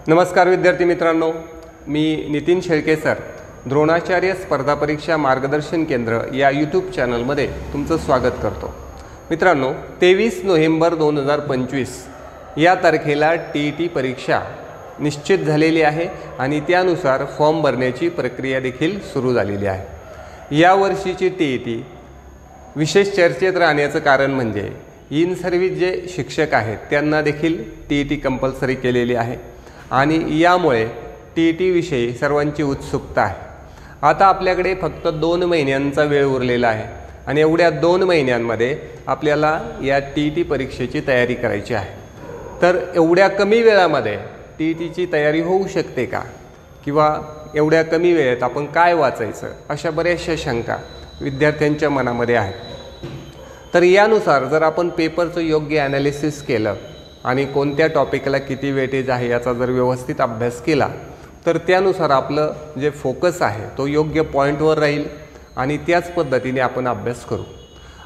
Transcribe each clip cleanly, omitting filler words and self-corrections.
नमस्कार विद्यार्थी मित्रांनो, मी नितीन शेळके सर, द्रोणाचार्य स्पर्धा परीक्षा मार्गदर्शन केंद्र या यूट्यूब चॅनलमध्ये तुमचं स्वागत करतो। मित्रांनो, 23 नोव्हेंबर 2025 या तारखेला TET परीक्षा निश्चित झालेली आहे आणि त्यानुसार फॉर्म भरण्याची प्रक्रिया देखील सुरू झालेली आहे। या वर्षीची TET विशेष चर्चेत राहण्याचं कारण म्हणजे इन सर्व्हिस जे शिक्षक आहेत त्यांना देखील TET कंपल्सरी केलेली आहे आणि यामुळे TET विषयी सर्वांची उत्सुकता आहे। आता आपल्याकडे फक्त 2 महिन्यांचा वेळ उरलेला आहे आणि एवढ्या 2 महिन्यांमध्ये आपल्याला या TET परीक्षेची तयारी करायची आहे। तर एवढ्या कमी वेळामध्ये TETची तयारी होऊ शकते का, किंवा एवढ्या कमी वेळेत आपण काय वाचायचं, अशा बऱ्याचशा शंका विद्यार्थ्यांच्या मनामध्ये आहेत। तर यानुसार जर आपण पेपरचं योग्य ॲनालिसिस केलं आणि कोणत्या टॉपिकला किती वेटेज आहे याचा जर व्यवस्थित अभ्यास केला तर त्यानुसार आपलं जे फोकस आहे तो योग्य पॉईंटवर राहील आणि त्याच पद्धतीने आपण अभ्यास करू।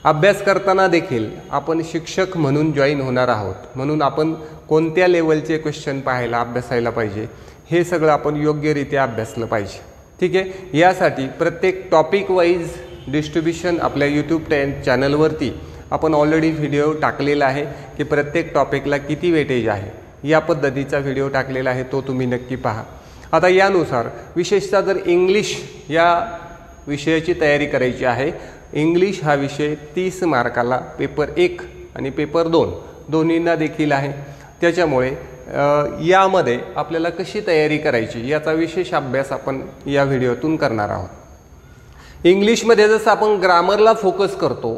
अभ्यास करताना देखील आपण शिक्षक म्हणून जॉईन होणार आहोत, म्हणून आपण कोणत्या लेवलचे क्वेश्चन पाहायला अभ्यासायला पाहिजे हे सगळं आपण योग्यरित्या अभ्यासलं पाहिजे। ठीक आहे, यासाठी प्रत्येक टॉपिक वाईज डिस्ट्रीब्युशन आपल्या यूट्यूब चॅनलवरती आपण ऑलरेडी व्हिडिओ टाकलेला आहे की प्रत्येक टॉपिकला किती वेटेज आहे, या पद्धतीचा व्हिडिओ टाकलेला आहे, तो तुम्ही नक्की पहा। आता यानुसार विशेषतः जर इंग्लिश या विषयाची तयारी करायची आहे, इंग्लिश हा विषय 30 मार्काला पेपर 1 आणि पेपर 2 दोन्हींना देखील आहे। त्याच्यामुळे यामध्ये आपल्याला कशी तयारी करायची याचा विशेष अभ्यास आपण या व्हिडिओतून करणार आहोत। इंग्लिशमध्ये जसं आपण ग्रामरला फोकस करतो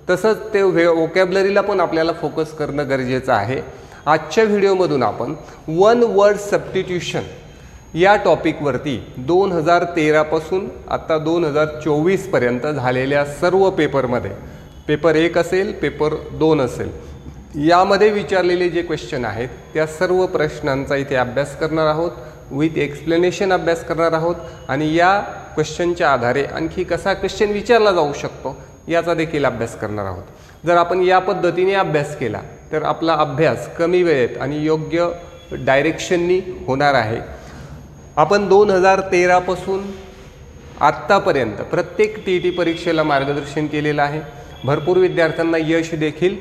तसंच ते व्होकॅब्युलरीला पण आपल्याला फोकस करणं गरजेचं आहे। आजच्या व्हिडिओमधून आपण वन वर्ड सबस्टिट्यूशन या टॉपिकवरती 2013 पासून आता 2024 पर्यंत झालेल्या सर्व पेपरमध्ये, पेपर 1 असेल, पेपर 2 असेल, यामध्ये विचारलेले जे क्वेश्चन आहेत त्या सर्व प्रश्नांचा इथे अभ्यास करणार आहोत, विथ एक्सप्लेनेशन अभ्यास करणार आहोत आणि या क्वेश्चनच्या आधारे आणखी कसा क्वेश्चन विचारला जाऊ शकतो याचा देखील अभ्यास करणार आहोत। जर आपण या पद्धतीने अभ्यास केला तर आपला अभ्यास कमी वेळेत आणि योग्य डायरेक्शननी होणार आहे। आपण 2013 पासून आत्तापर्यंत प्रत्येक TET परीक्षेला मार्गदर्शन केलेलं आहे, भरपूर विद्यार्थ्यांना यश देखील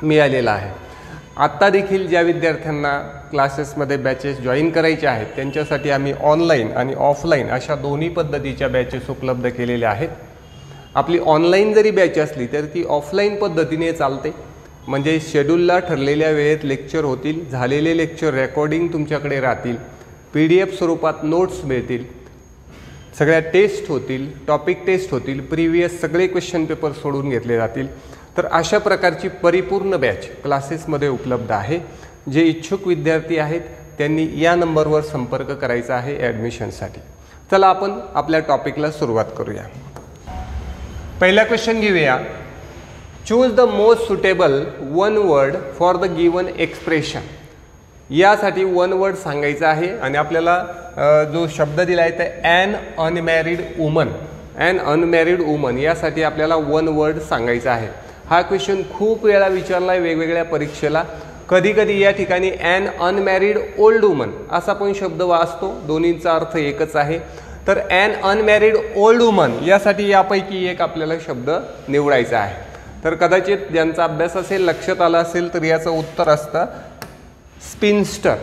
मिळालेलं आहे। आत्ता देखील ज्या विद्यार्थ्यांना क्लासेसमध्ये बॅचेस जॉईन करायचे आहेत त्यांच्यासाठी आम्ही ऑनलाईन आणि ऑफलाईन अशा दोन्ही पद्धतीच्या बॅचेस उपलब्ध केलेल्या आहेत। आपली ऑनलाईन जरी बॅच असली तर ती ऑफलाईन पद्धतीने चालते, म्हणजे शेड्यूलला ठरलेल्या वेळेत लेक्चर होतील, झालेले लेक्चर रेकॉर्डिंग तुमच्याकडे राहतील, PDF स्वरूपात नोट्स मिळतील, सगळ्या टेस्ट होतील, टॉपिक टेस्ट होतील, प्रिव्हियस सगळे क्वेश्चन पेपर सोडून घेतले जातील। तर अशा प्रकारची परिपूर्ण बॅच क्लासेसमध्ये उपलब्ध आहे। जे इच्छुक विद्यार्थी आहेत त्यांनी या नंबरवर संपर्क करायचा आहे ॲडमिशनसाठी। चला आपण आपल्या टॉपिकला सुरुवात करूया। पहिला क्वेश्चन घेऊया। Choose the most suitable one word for the given expression. यासाठी वन वर्ड सांगायचा आहे आणि आपल्याला जो शब्द दिला आहे ते an unmarried woman, an unmarried woman, यासाठी आपल्याला वन वर्ड सांगायचा आहे। हा क्वेश्चन खूप वेळा विचारला आहे वेगवेगळ्या परीक्षेला। कधी कधी या ठिकाणी ॲन अनमॅरिड ओल्ड वुमन असा पण शब्द वाचतो, दोन्हींचा अर्थ एकच आहे। तर ॲन अनमॅरिड ओल्ड वुमन यासाठी यापैकी एक आपल्याला शब्द निवडायचा आहे। तर कदाचित ज्यांचा अभ्यास असेल, लक्षात आला असेल तर याचं उत्तर असतं स्पिन्स्टर।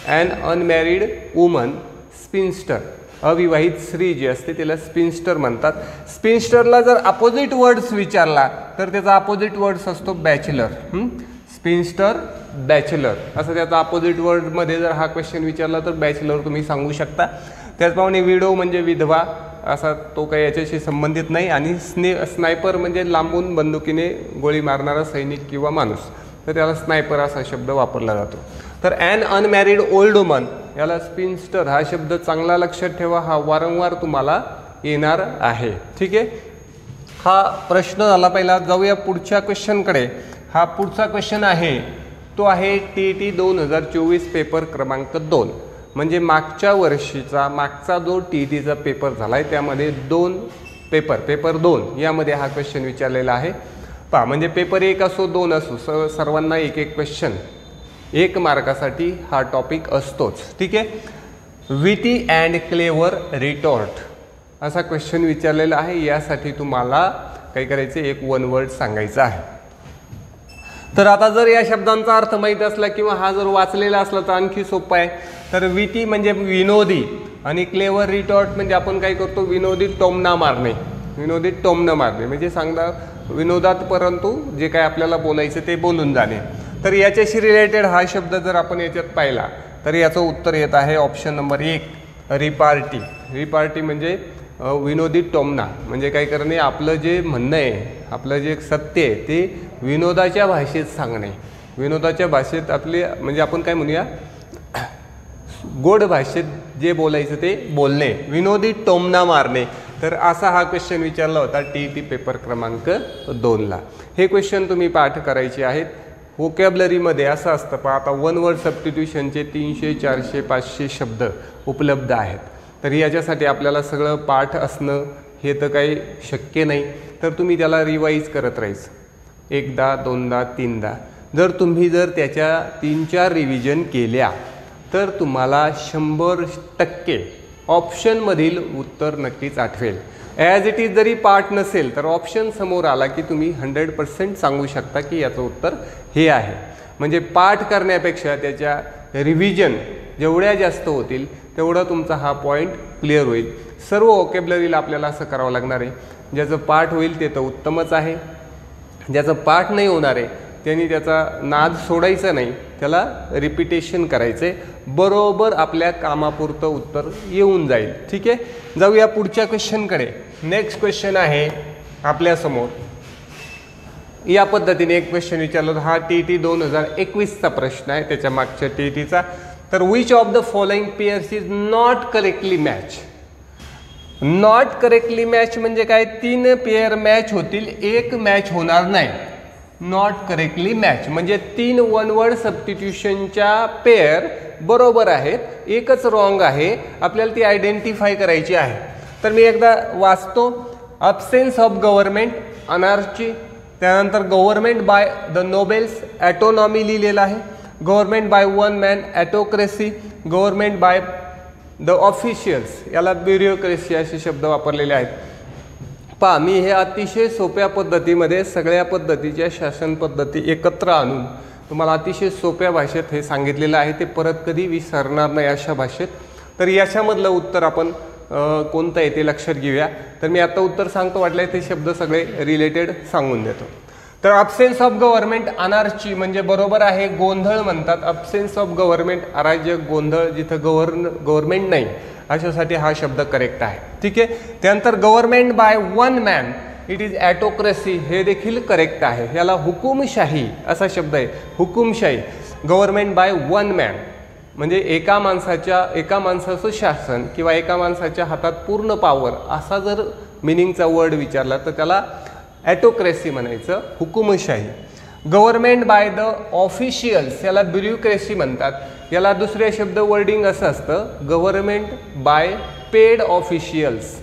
ॲन अनमॅरिड वुमन, स्पिन्स्टर, अविवाहित स्त्री जी असते तिला स्पिन्स्टर म्हणतात। स्पिन्स्टरला जर अपोजिट वर्ड्स विचारला तर त्याचा अपोजिट वर्ड्स असतो बॅचलर। स्पिन्स्टर, बॅचलर असं त्याचा अपोजिट वर्डमध्ये जर हा क्वेश्चन विचारला तर बॅचलर तुम्ही सांगू शकता। त्याचप्रमाणे विडो म्हणजे विधवा, असा तो काही याच्याशी संबंधित नाही। आणि स्नायपर म्हणजे लांबून बंदुकीने गोळी मारणारा सैनिक किंवा माणूस, तर त्याला स्नायपर असा शब्द वापरला जातो। तर ॲन अनमॅरिड ओल्ड वुमन याला स्पिन्स्टर हा शब्द चांगला लक्षात ठेवा, हा वारंवार तुम्हाला येणार आहे। ठीक आहे, हा प्रश्न झाला पहिला। जाऊया पुढच्या क्वेश्चनकडे। हा पुढचा क्वेश्चन आहे तो आहे TET 2024 पेपर क्रमांक 2, म्हणजे मागच्या वर्षीचा मागचा जो TETचा पेपर झाला आहे त्यामध्ये 2 पेपर 2 यामध्ये हा क्वेश्चन विचारलेला आहे। पहा, म्हणजे पेपर 1 असो 2 असो सर्वांना एक एक क्वेश्चन 1 मार्कासाठी हा टॉपिक असतोच. ठीक आहे. विटी अँड क्लेवर रिटॉर्ट असा क्वेश्चन विचारलेला आहे. यासाठी तुम्हाला काय करायचं, एक 1 वर्ड सांगायचं आहे. तर आता जर या शब्दांचा अर्थ माहीत असला किंवा हा जर वाचलेला असला तर आणखी सोपं आहे. तर विटी म्हणजे विनोदी आणि क्लेवर रिटॉर्ट म्हणजे आपण काय करतो, विनोदी टोमणा मारणे. विनोदी टोमणं मारणे म्हणजे सांगता विनोदात परंतु जे काय आपल्याला बोलायचं ते बोलून जाणे. तर याच्याशी रिलेटेड हा शब्द जर आपण याच्यात पाहिला तर याचं उत्तर येत आहे ऑप्शन नंबर 1 रिपार्टी. रिपार्टी म्हणजे विनोदी टोमणा म्हणजे काय करणे, आपलं जे म्हणणं आहे, आपलं जे सत्य आहे ते विनोदाच्या भाषेत सांगणे. विनोदाच्या भाषेत आपले म्हणजे आपण काय म्हणूया, गोड भाषेत जे बोलायचं ते बोलणे, विनोदी टोमणा मारणे. तर असा हा क्वेश्चन विचारला होता TET पेपर क्रमांक 2ला. हे क्वेश्चन तुम्ही पाठ करायचे आहेत. व्होकॅब्लरीमध्ये असं असतं पहा, आता 1 वर्ड सबस्टिट्यूशनचे 300, 400, 500 शब्द उपलब्ध आहेत. तर याच्यासाठी आपल्याला सगळं पाठ असणं हे तर काही शक्य नाही. तर तुम्ही त्याला रिवाईज करत राहायचं, 1दा 2दा 3दा. जर तुम्ही त्याच्या 3-4 रिव्हिजन केल्या तर तुम्हाला 100% ऑप्शनमधील उत्तर नक्कीच आठवेल. ॲज इट इज जरी पाठ नसेल तर ऑप्शन समोर आला की तुम्ही 100% सांगू शकता की याचं उत्तर हे आहे. म्हणजे पाठ करण्यापेक्षा त्याच्या रिव्हिजन जेवढ्या जास्त होतील तेवढा तुमचा हा पॉईंट क्लिअर होईल. सर्व व्होकॅब्लरीला आपल्याला असं करावं लागणार आहे. ज्याचं पाठ होईल ते तर उत्तमच आहे. ज्याचं पाठ नाही होणार आहे त्यांनी त्याचा नाद सोडायचा नाही, त्याला रिपिटेशन करायचे, बरोबर आपल्या कामापुरतं उत्तर येऊन जाईल. ठीक आहे. जाऊया पुढच्या क्वेश्चनकडे. नेक्स्ट क्वेश्चन आहे आपल्यासमोर. या पद्धतीने एक क्वेश्चन विचारला होता. हा TET 2021चा प्रश्न आहे, त्याच्या मागच्या TETचा. तर which of the following pairs is not correctly match. Not correctly match म्हणजे काय, 3 पेअर मॅच होतील, 1 मॅच होणार नाही. नॉट करेक्टली मॅच म्हणजे 3 1 वर्ड सबस्टिट्यूशनच्या पेअर बरोबर आहेत, एकच रॉंग आहे. आपल्याला ती आयडेंटिफाय करायची आहे. तर मी एकदा वाचतो. अब्सेन्स ऑफ गव्हर्नमेंट अनार्ची, त्यानंतर government by the nobles autonomy लिहिलेलं आहे. Government by 1 man autocracy, government by the officials, याला ब्युरोक्रेसी असे शब्द वापरलेले आहेत. पहा, मी हे अतिशय सोप्या पद्धतीमध्ये सगळ्या पद्धतीच्या शासन पद्धती एकत्र आणून तुम्हाला अतिशय सोप्या भाषेत हे सांगितलेलं आहे. ते परत कधी विसरणार नाही अशा भाषेत. तर याच्यामधलं उत्तर आपण कोणतं आहे ते लक्षात घेऊया. तर मी आता उत्तर सांगतो, वाटलं ते शब्द सगळे रिलेटेड सांगून देतो. तर अब्सेन्स ऑफ गव्हर्नमेंट अनार्ची म्हणजे बरोबर आहे, गोंधळ म्हणतात. अब्सेन्स ऑफ गव्हर्नमेंट अराजक, गोंधळ, जिथं गव्हर्नमेंट नाही अशासाठी हा शब्द करेक्ट आहे. ठीक आहे. त्यानंतर government by 1 man it is autocracy, हे देखील करेक्ट आहे. याला हुकुमशाही असा शब्द आहे, हुकुमशाही. गव्हर्नमेंट बाय 1 मॅन म्हणजे एका माणसाचं शासन किंवा एका माणसाच्या हातात पूर्ण पॉवर असा जर मिनिंगचा वर्ड विचारला तर त्याला ॲटोक्रेसी म्हणायचं, हुकुमशाही. गव्हर्नमेंट बाय द ऑफिशियल्स याला ब्युरोक्रेसी म्हणतात. याला दुसरे शब्द वर्डिंग असं असतं, गव्हर्नमेंट बाय पेड ऑफिशियल्स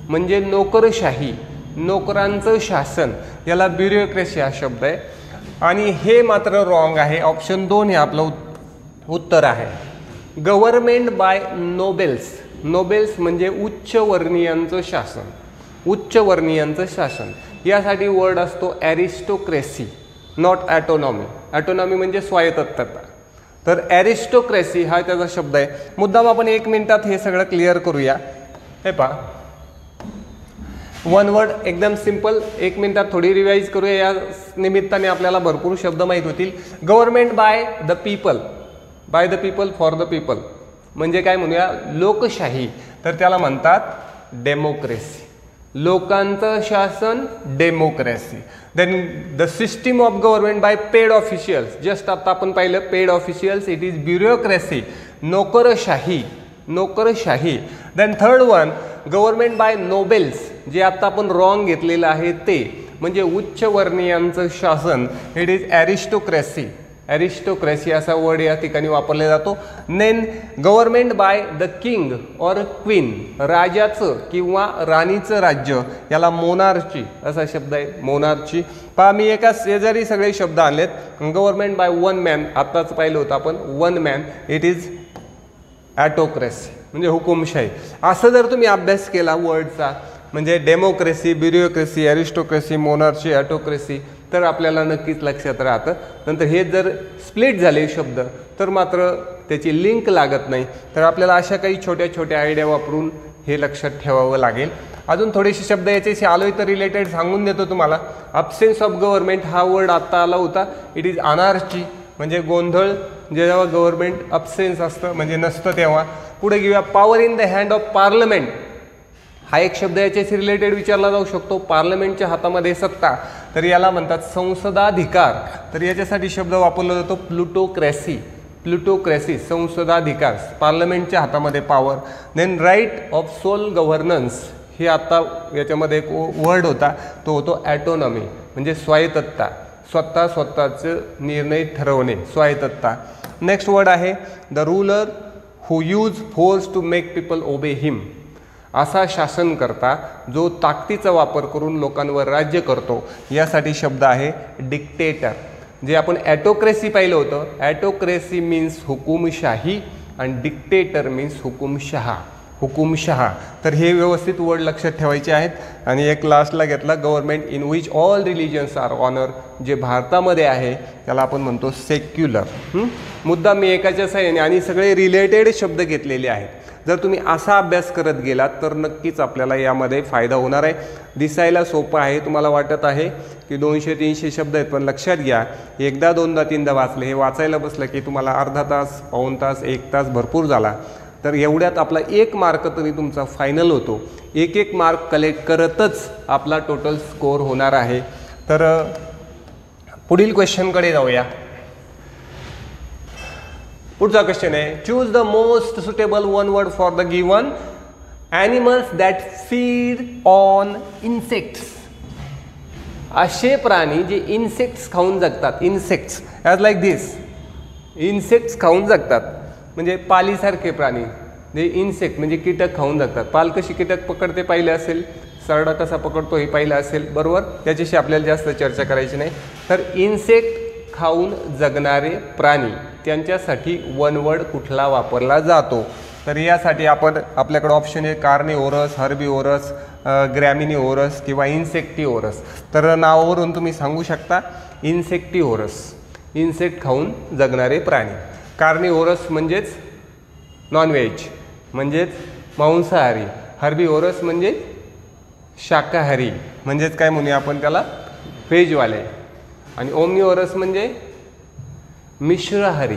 म्हणजे नोकरशाही, नोकरांचं शासन, याला ब्युरोक्रेसी हा शब्द आहे. आणि हे मात्र रॉंग आहे. ऑप्शन 2 हे आपलं उत्तर आहे. गव्हर्नमेंट बाय नोबेल्स, नोबेल्स म्हणजे उच्च वर्णीयांचं शासन, उच्च वर्णीयांचं शासन. यासाठी वर्ड असतो ॲरिस्टोक्रेसी, नॉट ॲटोनॉमी. ॲटोनॉमी म्हणजे स्वायत्तता. तर ॲरिस्टोक्रेसी हा त्याचा शब्द आहे. मुद्दाम आपण 1 मिनिटात हे सगळं क्लिअर करूया. हे पहा, 1 वर्ड एकदम सिंपल, 1 मिनिटात थोडी रिवाईज करूया. या निमित्ताने आपल्याला भरपूर शब्द माहीत होतील. Government by the people, by the people for the people म्हणजे काय म्हणूया, लोकशाही. तर त्याला म्हणतात डेमोक्रेसी, लोकांचं शासन, democracy. Then the system of government by paid officials, just आता आपण पाहिलं paid officials, it is bureaucracy, नोकरशाही, नोकरशाही. Then third one government by nobles, जे आता आपण रॉंग घेतलेलं आहे ते म्हणजे उच्च वर्णीयांचं शासन, इट इज ॲरिस्टोक्रेसी. ॲरिस्टोक्रेसी असा वर्ड या ठिकाणी वापरला जातो. नेन government by the king or queen, राजाचं किंवा राणीचं राज्य, याला मोनार्ची असा शब्द आहे, मोनार्ची. पहा मी एका शेजारी सगळे शब्द आणलेत. गव्हर्नमेंट बाय वन मॅन आत्ताच पाहिलं होतं आपण, वन मॅन, इट इज ॲटोक्रेसी म्हणजे हुकुमशाही. असं जर तुम्ही अभ्यास केला वर्डचा, म्हणजे डेमोक्रेसी, ब्युरोक्रेसी, ॲरिस्टोक्रेसी, मोनार्ची, ॲटोक्रेसी, तर आपल्याला नक्कीच लक्षात राहतं. नंतर हे जर स्प्लिट झाले शब्द तर मात्र त्याची लिंक लागत नाही. तर आपल्याला अशा काही छोट्या छोट्या आयडिया वापरून हे लक्षात ठेवावं लागेल. अजून थोडेसे शब्द याच्याशी आलोय तर रिलेटेड सांगून देतो तुम्हाला. अब्सेन्स ऑफ गव्हर्नमेंट हा वर्ड आत्ता आला होता. इट इज अनार्ची म्हणजे गोंधळ, जेव्हा गव्हर्नमेंट अब्सेन्स असतं म्हणजे नसतं तेव्हा. पुढे घेऊया power in the hand of parliament, हा एक शब्द याच्याशी रिलेटेड विचारला जाऊ शकतो. पार्लमेंटच्या हातामध्ये सत्ता, तर याला म्हणतात संसदाधिकार. तर याच्यासाठी शब्द वापरला जातो प्लुटोक्रेसी, प्लुटोक्रेसी संसदाधिकार, पार्लमेंटच्या हातामध्ये power. Then right of sole governance, हे आता याच्यामध्ये एक वर्ड होता, तो होतो ॲटोनॉमी म्हणजे स्वायत्तता, स्वतःचे निर्णय ठरवणे, स्वायत्तता. नेक्स्ट वर्ड आहे the ruler who use force to make people obey him, असा शासनकर्ता जो ताकदीचा वापर करून लोकांवर राज्य करतो. यासाठी शब्द आहे डिक्टेटर. जे आपण ॲटोक्रेसी पाहिलं होतं, ॲटोक्रेसी मीन्स हुकुमशाही आणि डिक्टेटर मीन्स हुकुमशहा, हुकुमशहा. तर हे व्यवस्थित वर्ड लक्षात ठेवायचे आहेत. आणि एक लास्टला घेतला government in which all religions are honour, जे भारतामध्ये आहे त्याला आपण म्हणतो सेक्युलर. मुद्दा मी एकाच्या साहाय्याने आणि सगळे रिलेटेड शब्द घेतलेले आहेत. जर तुम्ही असा अभ्यास करत गेलात तर नक्कीच आपल्याला यामध्ये फायदा होणार आहे. दिसायला सोपं आहे, तुम्हाला वाटत आहे की 200-300 शब्द आहेत, पण लक्षात घ्या एकदा दोनदा तीनदा वाचले, हे वाचायला बसलं की तुम्हाला अर्धा तास, पाऊण तास, 1 तास भरपूर झाला. तर एवढ्यात आपला 1 मार्क तरी तुमचा फायनल होतो. 1-1 मार्क कलेक्ट करतच आपला टोटल स्कोअर होणार आहे. तर पुढील क्वेश्चनकडे जाऊया. पुढचा क्वेश्चन आहे choose the most suitable one word for the given animals that feed on insects. असे प्राणी जे इन्सेक्ट्स खाऊन जगतात, इन्सेक्ट्स ॲज लाईक दिस, इन्सेक्ट्स खाऊन जगतात. म्हणजे पालीसारखे प्राणी जे इन्सेक्ट म्हणजे कीटक खाऊन जगतात. पाल कशी कीटक पकडते पाहिले असेल, सरडा कसा पकडतो हे पाहिलं असेल, बरोबर. त्याच्याशी आपल्याला जास्त चर्चा करायची नाही. तर इन्सेक्ट खाऊन जगणारे प्राणी, त्यांच्यासाठी वन वर्ड कुठला वापरला जातो? तर यासाठी आपण आपल्याकडे ऑप्शन आहे कार्निओरस, हर्बिओरस, ग्रॅमिनिओरस किंवा इन्सेक्टिओरस. तर नावावरून तुम्ही सांगू शकता इन्सेक्टिओरस, इन्सेक्ट खाऊन जगणारे प्राणी. कार्निओरस म्हणजेच नॉनव्हेज म्हणजेच मांसाहारी, हर्बिओरस म्हणजे शाकाहारी म्हणजेच काय म्हणूया आपण त्याला व्हेजवाले, आणि ओमनिओरस म्हणजे मिश्राहारी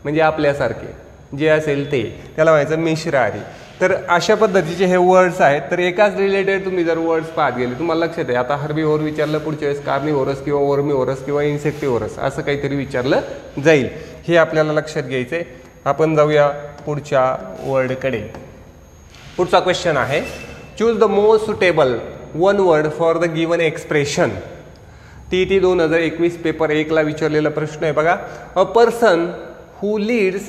म्हणजे आपल्यासारखे जे असेल ते, त्याला व्हायचं मिश्राहारी. तर अशा पद्धतीचे हे वर्ड्स आहेत. तर एकाच रिलेटेड तुम्ही जर वर्ड्स पाहत गेले तुम्हाला लक्षात आहे. आता हर्बिओर विचारलं, पुढच्या वेळेस कार्निओरस किंवा ओर्मिओरस किंवा इन्सेक्टिओरस असं काहीतरी विचारलं जाईल, हे आपल्याला लक्षात घ्यायचं आहे. आपण जाऊया पुढच्या वर्डकडे. पुढचा क्वेश्चन आहे choose the most suitable one word for the given expression. TET 2021 paper 1ला विचारलेला प्रश्न आहे बघा. A person who leads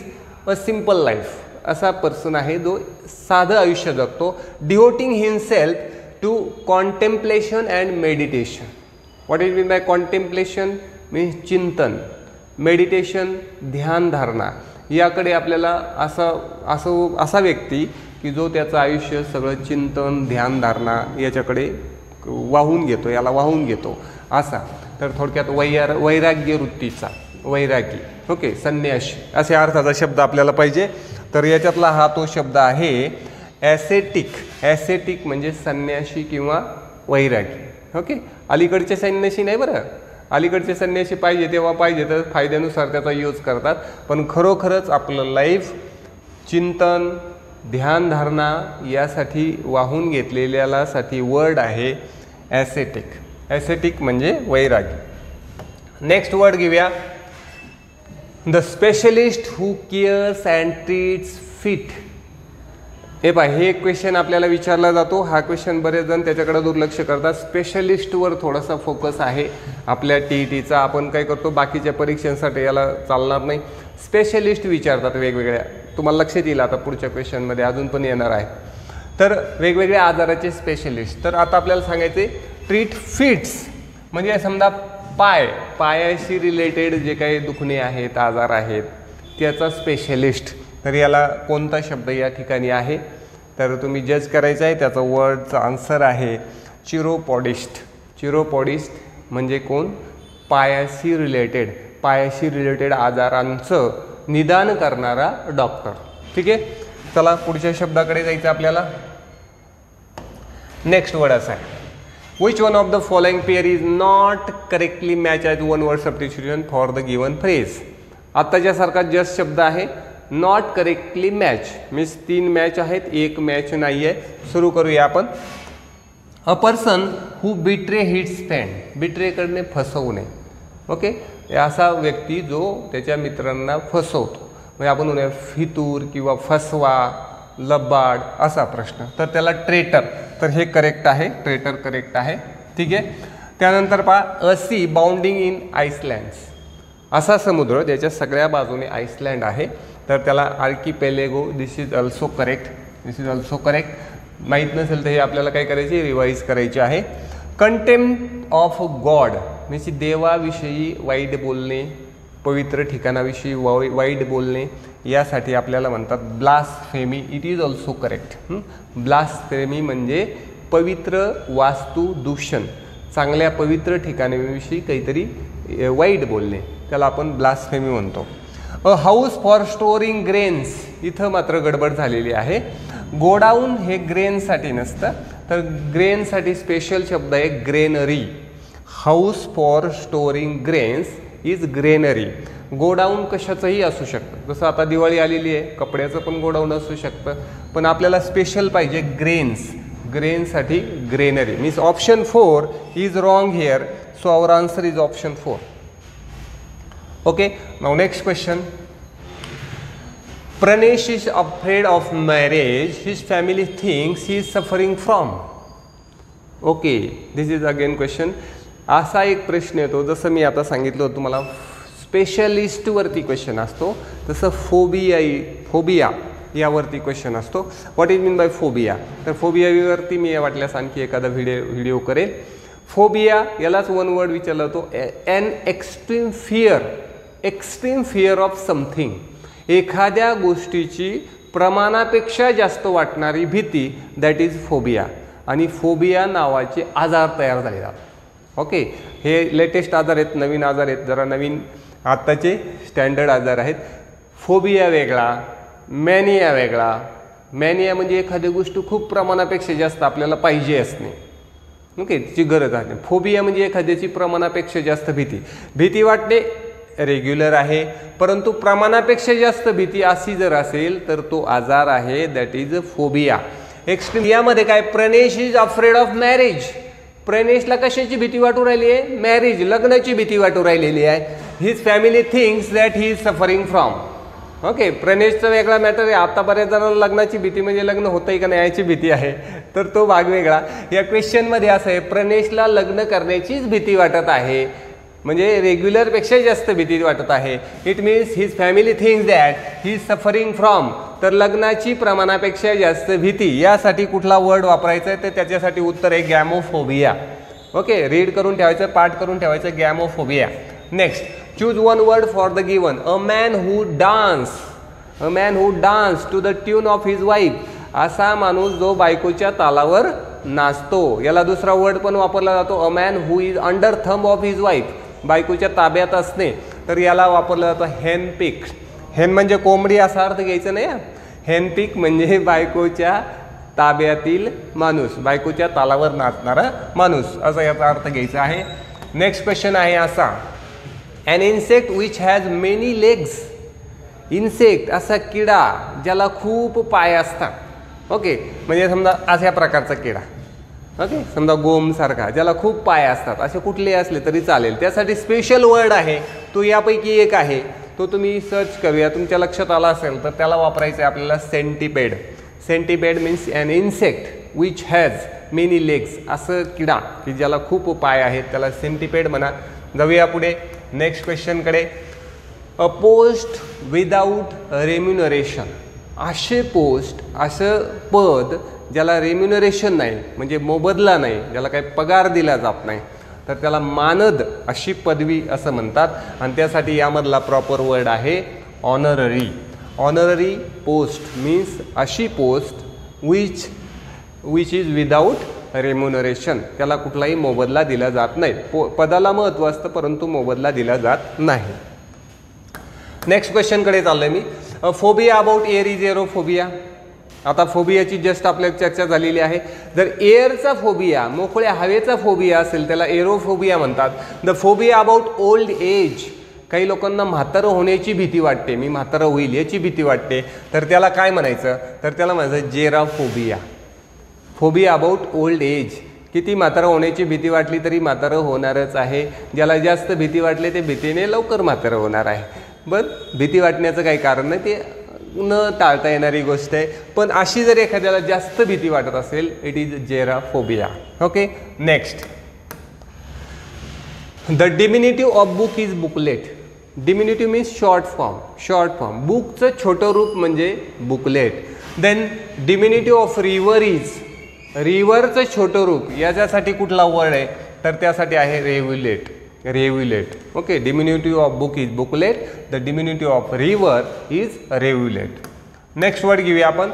a simple life, असा पर्सन आहे जो साधं आयुष्य जगतो. Devoting himself to contemplation and meditation. What is mean by contemplation means चिंतन, मेडिटेशन ध्यानधारणा. याकडे आपल्याला असा व्यक्ती की जो त्याचं आयुष्य सगळं चिंतन ध्यानधारणा याच्याकडे वाहून घेतो, याला वाहून घेतो असा. तर थोडक्यात वैराग्य वृत्तीचा, वैरागी, ओके, संन्याशी अशा अर्थाचा शब्द आपल्याला पाहिजे. तर याच्यातला हा तो शब्द आहे ॲसेटिक. ॲसेटिक म्हणजे संन्याशी किंवा वैरागी, ओके. अलीकडचे संन्याशी नाही बरं, अलीकडचे संन्याशी पाहिजे तेव्हा पाहिजे तर फायद्यानुसार त्याचा यूज करतात. पण खरोखरच आपलं लाईफ चिंतन ध्यानधारणा यासाठी वाहून घेतलेल्यासाठी वर्ड आहे ॲसेटिक. ॲसेटिक म्हणजे वैरागी. नेक्स्ट वर्ड घेऊया the specialist who CARES and treats fit. हे पहा, हे एक क्वेश्चन आपल्याला विचारला जातो. हा क्वेश्चन बरेच जण त्याच्याकडे दुर्लक्ष करतात. स्पेशलिस्टवर थोडासा फोकस आहे आपल्या TETचा. आपण काय करतो, बाकीच्या परीक्षांसाठी याला चालणार नाही. स्पेशलिस्ट विचारतात वेगवेगळ्या, तुम्हाला लक्षात येईल आता पुढच्या क्वेश्चनमध्ये अजून पण येणार आहे. तर वेगवेगळ्या आजाराचे स्पेशलिस्ट. तर आता आपल्याला सांगायचे ट्रीट फिट्स म्हणजे समजा पायाशी रिलेटेड जे काही दुखणे आहेत, आजार आहेत, त्याचा स्पेशलिस्ट. तर याला कोणता शब्द या ठिकाणी आहे तर तुम्ही जज करायचं आहे. त्याचा वर्डचा आन्सर आहे चिरोपॉडिस्ट. चिरोपॉडिस्ट म्हणजे कोण? पायाशी रिलेटेड आजारांचं निदान करणारा डॉक्टर. ठीक आहे, चला पुढच्या शब्दाकडे जायचं आपल्याला. नेक्स्ट वर्ड असा आहे, which one of the following pair is not correctly match as one word substitution for the given phrase. आत्ताच्यासारखा जस्ट शब्द आहे. Not correctly match means 3 match आहेत, 1 मॅच नाही आहे. सुरू करूया आपण. A person who betray his friend. Betray करणे फसवणे. ओके, असा व्यक्ती जो त्याच्या मित्रांना फसवतो. म्हणजे आपण म्हणूया फितूर किंवा फसवा, लबाड असा प्रश्न. तर त्याला ट्रेटर. तर हे करेक्ट आहे, ट्रेटर करेक्ट आहे. ठीक आहे, त्यानंतर पहा, अ सी बाउंडिंग इन आईसलँड्स. असा समुद्र ज्याच्या सगळ्या बाजूने आईसलँड आहे. तर त्याला archipelago. This is also correct. माहीत नसेल तर हे आपल्याला काय करायचे, रिवाईज करायचे आहे. कंटेम्प्ट ऑफ गॉड म्हणजे देवाविषयी वाईट बोलणे, पवित्र ठिकाणाविषयी वाईट बोलणे, यासाठी आपल्याला म्हणतात blasphemy. It is also correct. Blasphemy म्हणजे पवित्र वास्तू दूषण, चांगल्या पवित्र ठिकाणाविषयी काहीतरी वाईट बोलणे, त्याला आपण ब्लास्फेमी म्हणतो. अ हाऊस फॉर स्टोरिंग ग्रेन्स. इथं मात्र गडबड झालेली आहे. गोडाऊन हे ग्रेनसाठी नसतं, तर ग्रेनसाठी स्पेशल शब्द आहे granary. House for storing grains is granary. Godown कशाचंही असू शकतं. जसं आता दिवाळी आलेली आहे, कपड्याचं पण गोडाऊन असू शकतं, पण आपल्याला स्पेशल पाहिजे ग्रेन्स. ग्रेनसाठी granary means option 4 is wrong here. So our answer is option 4. Okay, now next question. Pranesh is afraid of marriage. His family thinks he is suffering from. Okay, this is again question. असा एक प्रश्न येतो, जसं मी आता सांगितलं होतं तुम्हाला स्पेशलिस्टवरती question असतो, तसं फोबिया यावरती क्वेश्चन असतो. What is mean bye phobia. तर फोबियावरती मी वाटल्यास आणखी एखादा व्हिडिओ करेल. फोबिया यालाच वन वर्ड विचारला होतो, an extreme fear of something. एखाद्या गोष्टीची प्रमाणापेक्षा जास्त वाटणारी भीती, दॅट इज फोबिया. आणि फोबिया नावाचे आजार तयार झाले जातात. ओके, हे लेटेस्ट आजार आहेत, नवीन आजार आहेत, जरा नवीन आत्ताचे स्टँडर्ड आजार आहेत. फोबिया वेगळा, मॅनिया वेगळा. मॅनिया म्हणजे एखादी गोष्ट खूप प्रमाणापेक्षा जास्त आपल्याला पाहिजे असणे, ओके, तिची गरज आहे. फोबिया म्हणजे एखाद्याची प्रमाणापेक्षा जास्त भीती वाटणे रेग्युलर आहे, परंतु प्रमाणापेक्षा जास्त भीती अशी जर असेल तर तो आजार आहे, दॅट इज फोबिया. एक्स्ट्रीम यामध्ये काय, Pranesh is afraid of marriage. प्रणेशला कशाची भीती वाटू राहिली आहे, मॅरेज, लग्नाची भीती वाटू राहिलेली आहे. His family thinks that he is suffering from. Okay, प्रणेशचा वेगळा मॅटर आहे. आता बऱ्याच जणांना लग्नाची भीती म्हणजे लग्न होतंय का नाही याची भीती आहे, तर तो भाग वेगळा. या क्वेश्चनमध्ये असं आहे, प्रणेशला लग्न करण्याचीच भीती वाटत आहे, म्हणजे रेग्युलरपेक्षा जास्त भीती वाटत आहे. It means his family thinks that he is suffering from. तर लग्नाची प्रमाणापेक्षा जास्त भीती, यासाठी कुठला वर्ड वापरायचा आहे, तर त्याच्यासाठी उत्तर आहे गॅमोफोबिया. ओके, रीड करून ठेवायचं, पाठ करून ठेवायचं, gamophobia. Next, choose one word for the given. A man who dance to the tune of his wife. असा माणूस जो बायकोच्या तालावर नाचतो. याला दुसरा वर्ड पण वापरला जातो, a man who is under thumb of his wife. बायकोच्या ताब्यात असणे, तर याला वापरला जातो हेनपिक. हेन म्हणजे कोंबडी असा अर्थ घ्यायचा नाही. हेनपिक म्हणजे बायकोच्या ताब्यातील माणूस, बायकोच्या तालावर नाचणारा माणूस, असा याचा अर्थ घ्यायचा आहे. नेक्स्ट क्वेश्चन आहे असा, an insect which has many legs. Insect असा किडा ज्याला खूप पाय असतात. ओके, म्हणजे समजा अशा प्रकारचा किडा, ओके, समजा गोमसारखा ज्याला खूप पाय असतात, असे कुठले असले तरी चालेल. त्यासाठी स्पेशल वर्ड आहे, तो यापैकी एक आहे, तो तुम्ही सर्च करूया. तुमच्या लक्षात आला असेल तर त्याला वापरायचं आहे आपल्याला centipede. Centipede means an insect which has many legs, असं किडा की ज्याला खूप पाय आहेत त्याला सेंटीपेड म्हणा. जाऊया पुढे नेक्स्ट क्वेश्चनकडे. अ पोस्ट विदाऊट रेम्युनरेशन, असे पोस्ट, असं पद ज्याला रेम्युनरेशन नाही म्हणजे मोबदला नाही, ज्याला काही पगार दिला जात नाही, तर त्याला मानद अशी पदवी असं म्हणतात. आणि त्यासाठी यामधला प्रॉपर वर्ड आहे ऑनररी. ऑनररी पोस्ट मीन्स अशी post which is without remuneration, त्याला कुठलाही मोबदला दिला जात नाही. पदाला महत्त्व असतं परंतु मोबदला दिला जात नाही. नेक्स्ट क्वेश्चनकडे चाललोय मी. Phobia about air is aerophobia. आता फोबियाची जस्ट आपल्याला चर्चा झालेली आहे. जर एअरचा फोबिया, मोकळ्या हवेचा फोबिया असेल त्याला एरोफोबिया म्हणतात. The phobia about old age, काही लोकांना म्हातारं होण्याची भीती वाटते, मी म्हातारं होईल याची भीती वाटते, तर त्याला काय म्हणायचं, तर त्याला म्हणायचं जेराफोबिया. फोबिया अबाउट ओल्ड एज, किती म्हातारं होण्याची भीती वाटली तरी म्हातारं होणारच आहे. ज्याला जास्त भीती वाटली ते भीतीने लवकर म्हातारं होणार आहे. बरं, भीती वाटण्याचं काही कारण नाही, ते न टाळता येणारी गोष्ट आहे. पण अशी जर एखाद्याला जास्त भीती वाटत असेल it is gerophobia. Okay, next. The diminutive of book is booklet. Diminutive means short form. Short form बुकचं छोटं रूप म्हणजे booklet. Then diminutive of river is, रिव्हरचं छोटं रूप, याच्यासाठी कुठला वर्ड आहे, तर त्यासाठी आहे rivulet. Rivulet. Okay, diminutive of book is booklet, the diminutive of river is rivulet. Next word घेऊया आपण.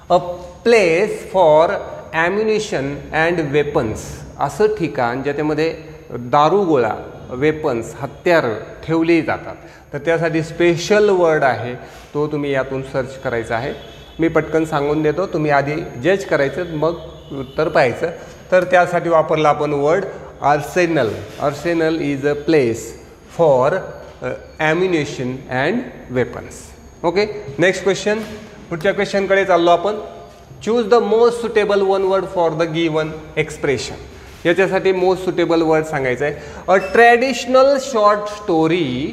A place for ammunition and weapons, असं ठिकाण ज्याच्यामध्ये दारुगोळा, वेपन्स, हत्यार ठेवली जातात, तर त्यासाठी स्पेशल वर्ड आहे, तो तुम्ही यातून सर्च करायचा आहे. मी पटकन सांगून देतो, तुम्ही आधी जज करायचं मग उत्तर पाहायचं. तर त्यासाठी वापरला आपण word arsenal. Arsenal is a place for ammunition and weapons. Okay, next question. पुढच्या क्वेश्चनकडे चाललो आपण. Choose the most suitable one word for the given expression. याच्यासाठी मोस्ट सुटेबल वर्ड सांगायचं आहे. A traditional short story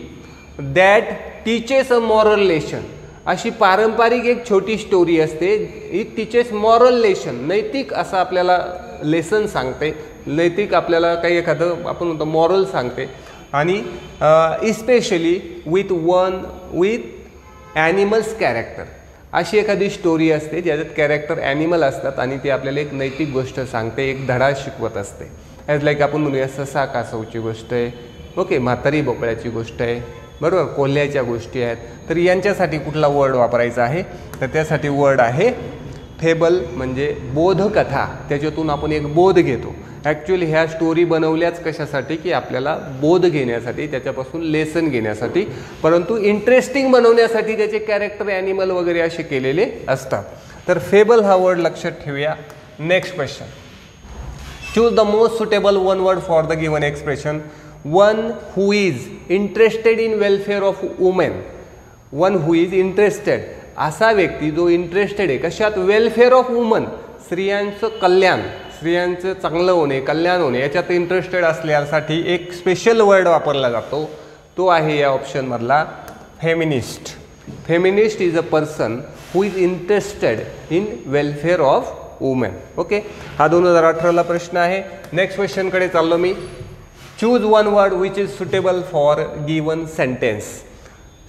that teaches a moral lesson. अशी पारंपरिक एक छोटी स्टोरी असते, इट टीचेस मॉरल लेसन, नैतिक असं आपल्याला लेसन सांगते, नैतिक आपल्याला काही एखादं आपण म्हणतो मॉरल सांगते. आणि इस्पेशली विथ ॲनिमल्स कॅरेक्टर. अशी एखादी स्टोरी असते ज्याच्यात कॅरेक्टर ॲनिमल असतात आणि ती आपल्याला एक नैतिक गोष्ट सांगते, एक धडा शिकवत असते. ॲज लाईक आपण म्हणूया ससा कासवची गोष्ट आहे, ओके, म्हातारी बोकळ्याची गोष्ट आहे, बरोबर, कोल्ह्याच्या गोष्टी आहेत. तर यांच्यासाठी कुठला वर्ड वापरायचा आहे, तर त्यासाठी वर्ड आहे फेबल, म्हणजे बोधकथा. त्याच्यातून आपण एक बोध घेतो. ॲक्च्युली ह्या स्टोरी बनवल्याच कशासाठी, की आपल्याला बोध घेण्यासाठी, त्याच्यापासून लेसन घेण्यासाठी, परंतु इंटरेस्टिंग बनवण्यासाठी त्याचे कॅरेक्टर ॲनिमल वगैरे असे केलेले असतात. तर फेबल हा वर्ड लक्षात ठेवूया. Next question. Choose the most suitable one word for the given expression. One who is interested in welfare of women. One who is interested, असा व्यक्ती जो इंटरेस्टेड आहे कशात, वेलफेअर ऑफ वुमन, स्त्रियांचं कल्याण, स्त्रियांचं चांगलं होणे, कल्याण होणे, याच्यात इंटरेस्टेड असल्यासाठी एक स्पेशल वर्ड वापरला जातो, तो आहे या ऑप्शनमधला feminist. Feminist is a person who is interested in welfare of women. Okay, हा 2018ला प्रश्न आहे. नेक्स्ट क्वेश्चनकडे चाललो मी. Choose one word which is suitable for given sentence.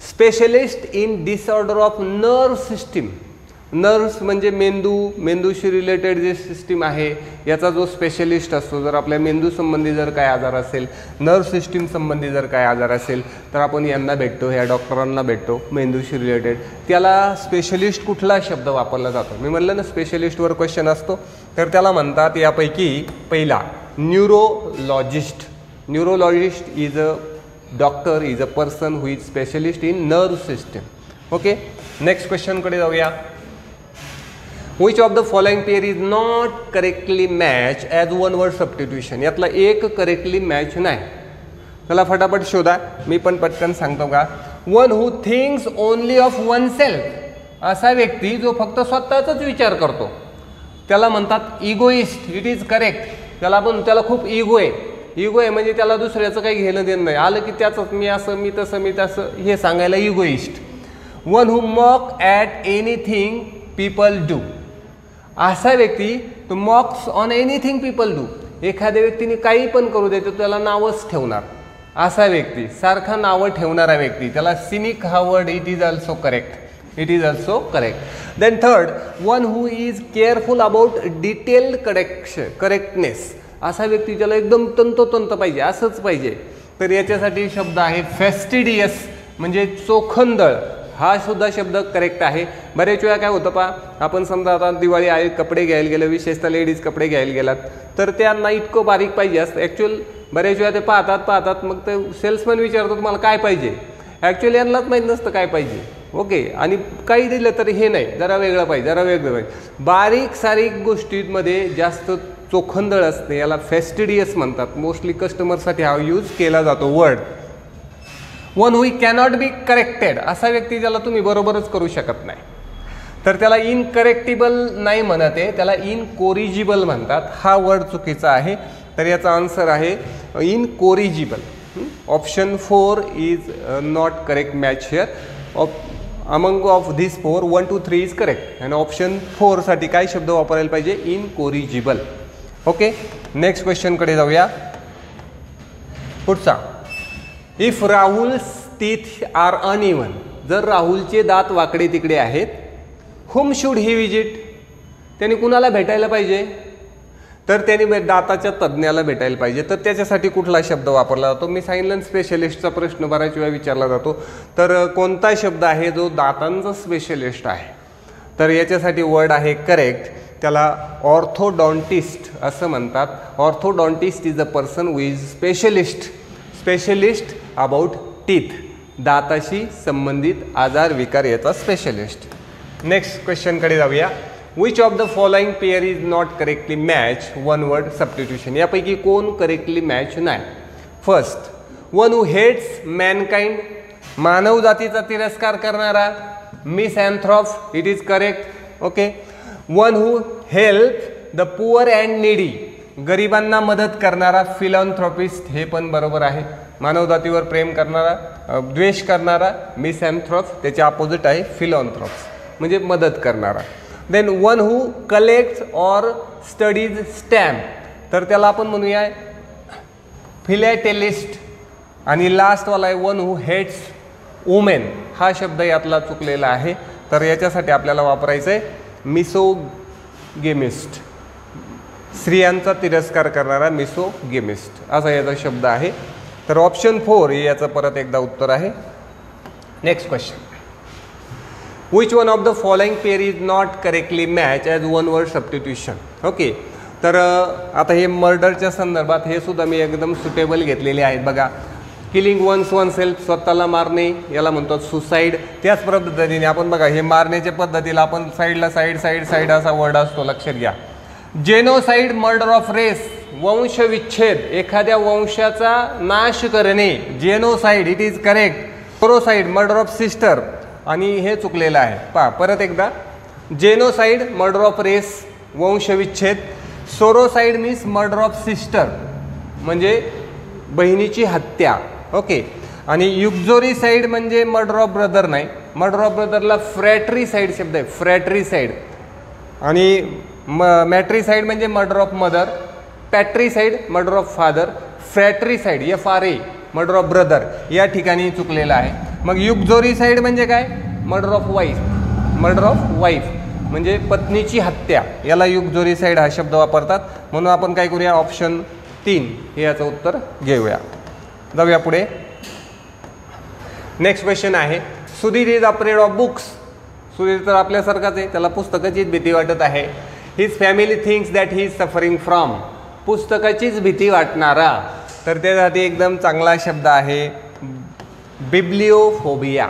Specialist in disorder of nerve system. Nerves म्हणजे मेंदूशी रिलेटेड जे सिस्टीम आहे याचा जो स्पेशलिस्ट असतो. जर आपल्या मेंदूसंबंधी जर काय आजार असेल, नर्व सिस्टीम संबंधी जर काय आजार असेल, तर आपण यांना भेटतो, ह्या डॉक्टरांना भेटतो मेंदूशी रिलेटेड. त्याला स्पेशलिस्ट कुठला शब्द वापरला जातो, मी म्हटलं ना स्पेशलिस्टवर क्वेश्चन असतो, तर त्याला म्हणतात यापैकी पहिला neurologist. Neurologist is a doctor, is a person who is specialist in nerve system. Okay, next क्वेश्चनकडे जाऊया. Which of the following pair is not correctly matched as one word substitution. यातला एक करेक्टली मॅच नाही. चला फटाफट शोधा, मी पण पटकन सांगतो का. One who thinks only of one self. असा व्यक्ती जो फक्त स्वतःचाच विचार करतो त्याला म्हणतात इगोइस्ट. It is correct. त्याला खूप इगो आहे. इगो आहे म्हणजे त्याला दुसऱ्याचं काही घेणं देणं नाही, आलं की त्याचंच मी असं, मी तसं हे सांगायला egoist. One who mock at anything people do. असा व्यक्ती to mocks on anything people do. एखाद्या व्यक्तीने काही पण करू दे तो त्याला नावच ठेवणार. असा व्यक्ती, सारखा नावं ठेवणारा व्यक्ती, त्याला सिनिक हा word it is also correct. It is also correct. Then third, one who is careful about detailed correctness. असा व्यक्ती ज्याला एकदम तंतोतंत पाहिजे, असंच पाहिजे. तर याच्यासाठी शब्द आहे फेस्टिडियस, म्हणजे चोखंदळ. हा सुद्धा शब्द करेक्ट आहे. बरेच वेळा काय होतं पहा, आपण समजा आता दिवाळी आहे, कपडे घ्यायला गेलं, विशेषतः लेडीज कपडे घ्यायला गेलात, तर त्यांना इतकं बारीक पाहिजे असतं. ॲक्च्युअल बरेच वेळा ते पाहतात मग ते सेल्समॅन विचारतो तुम्हाला काय पाहिजे. ॲक्च्युअली यांनाच माहीत नसतं काय पाहिजे. ओके, आणि काही दिलं तर हे नाही, जरा वेगळं पाहिजे, जरा वेगळं पाहिजे. बारीक सारीक गोष्टींमध्ये जास्त चोखंदळ असते, याला फेस्टिडियस म्हणतात. मोस्टली कस्टमरसाठी हा यूज केला जातो word. One who cannot be corrected. असा व्यक्ती ज्याला तुम्ही बरोबरच करू शकत नाही, तर त्याला इनकरेक्टिबल नाही म्हणत आहे, त्याला इनकोरिजिबल म्हणतात. हा वर्ड चुकीचा आहे. तर याचा आन्सर आहे incorrigible. Option 4 is not correct match here. Among of this 4 1 2 3 is correct. आणि ऑप्शन 4 साठी काय शब्द वापरायला पाहिजे? इनकोरिजिबल. ओके, नेक्स्ट क्वेश्चनकडे जाऊया. पुढचा, if Rahul's teeth are uneven. जर राहुलचे दात वाकडे तिकडे आहेत, हुम शुड ही विजिट. त्यांनी कुणाला भेटायला पाहिजे? तर त्यांनी दाताच्या तज्ज्ञाला भेटायला पाहिजे. तर त्याच्यासाठी कुठला शब्द वापरला जातो? मी सांगितलं स्पेशलिस्टचा प्रश्न बऱ्याच वेळा विचारला जातो. तर कोणता शब्द आहे जो दातांचा स्पेशलिस्ट आहे? तर याच्यासाठी वर्ड आहे करेक्ट, त्याला ऑर्थोडॉन्टिस्ट असं म्हणतात. Orthodontist is a person who is specialist about teeth. दाताशी संबंधित आजार विकार याचा स्पेशलिस्ट. नेक्स्ट क्वेश्चनकडे जाऊया. Which of the following pair is not correctly match one word substitution. यापैकी कोण करेक्टली मॅच नाही? First, one who hates mankind. मानव जातीचा तिरस्कार करणारा, misanthrope. It is correct. Okay. One who help the poor and needy. गरिबांना मदत करणारा, फिलॉन्थ्रॉपिस्ट. हे पण बरोबर आहे. मानव जातीवर प्रेम करणारा, द्वेष करणारा मिसअँथ्रॉप. त्याचे अपोजिट आहे फिलॉन्थ्रॉप्स, म्हणजे मदत करणारा. Then one who collects or studies stamp. तर त्याला आपण म्हणूया फिलॅटेलिस्ट. आणि लास्टवाला आहे वन हू हेट्स वुमेन. हा शब्द यातला चुकलेला आहे. तर याच्यासाठी आपल्याला वापरायचं आहे मिसोगेमिस्ट. स्त्रियांचा तिरस्कार करणारा मिसोगेमिस्ट असा याचा शब्द आहे. तर ऑप्शन 4 हे याचं परत एकदा उत्तर आहे. Next question, which one of the following pair is not correctly match as one word substitution. Okay. तर आता हे मर्डरच्या संदर्भात हे सुद्धा मी एकदम सुटेबल घेतलेले आहेत. बघा, किलिंग वन सेल्फ, स्वतःला मारणे, याला म्हणतात सुसाईड. त्याच पद्धतीने आपण बघा, हे मारण्याच्या पद्धतीला आपण साईडला साईड असा वर्ड असतो, लक्षात घ्या. जेनोसाईड, मर्डर ऑफ रेस, वंशविच्छेद, एखाद्या वंशाचा नाश करणे, genocide. It is correct. Sororicide, murder of sister. आणि हे चुकलेलं आहे. पहा परत एकदा, जेनोसाईड, मर्डर ऑफ रेस, वंशविच्छेद. Sororicide means murder of sister, म्हणजे बहिणीची हत्या. ओके. आणि युक्झोरीसाईड म्हणजे मर्डर ऑफ ब्रदर नाही. मर्डर ऑफ ब्रदरला फ्रॅट्रीसाईड शब्द आहे, फ्रॅट्रीसाईड. आणि मॅट्रीसाईड म्हणजे murder of mother. Patricide murder of father. Fratricide FRA murder of brother. या ठिकाणी चुकलेलं आहे. मग युक्झोरीसाईड म्हणजे काय? Murder of wife. Murder of wife म्हणजे पत्नीची हत्या, याला युक्झोरीसाईड हा शब्द वापरतात. म्हणून आपण काय करूया, ऑप्शन 3 हे याचं उत्तर घेऊया. जाऊया पुढे. नेक्स्ट क्वेश्चन आहे, Sudhir is afraid of books. Sudhir तर आपल्यासारखाच आहे, त्याला पुस्तकाचीच भीती वाटत आहे. His family thinks that he is suffering from. पुस्तकाचीच भीती वाटणारा. तर त्यासाठी एकदम चांगला शब्द आहे बिब्लिओफोबिया.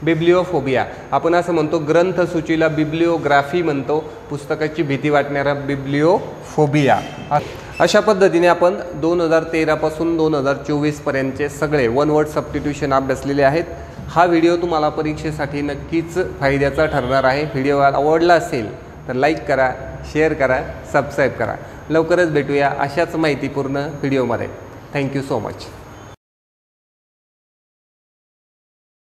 बिब्लिओफोबिया आपण असं म्हणतो, ग्रंथसूचीला बिब्लिओग्राफी म्हणतो. पुस्तकाची भीती वाटणारा बिब्लिओफोबिया. अशा पद्धतीने आपण 2013 पासून 2024 पर्यंतचे सगळे वन वर्ड सबस्टिट्यूशन अभ्यासलेले आहेत. हा व्हिडिओ तुम्हाला परीक्षेसाठी नक्कीच फायद्याचा ठरणार आहे. व्हिडिओ आवडला असेल तर लाईक करा, शेअर करा, सबस्क्राईब करा. लवकरच भेटूया अशाच माहितीपूर्ण व्हिडिओमध्ये. Thank you so much.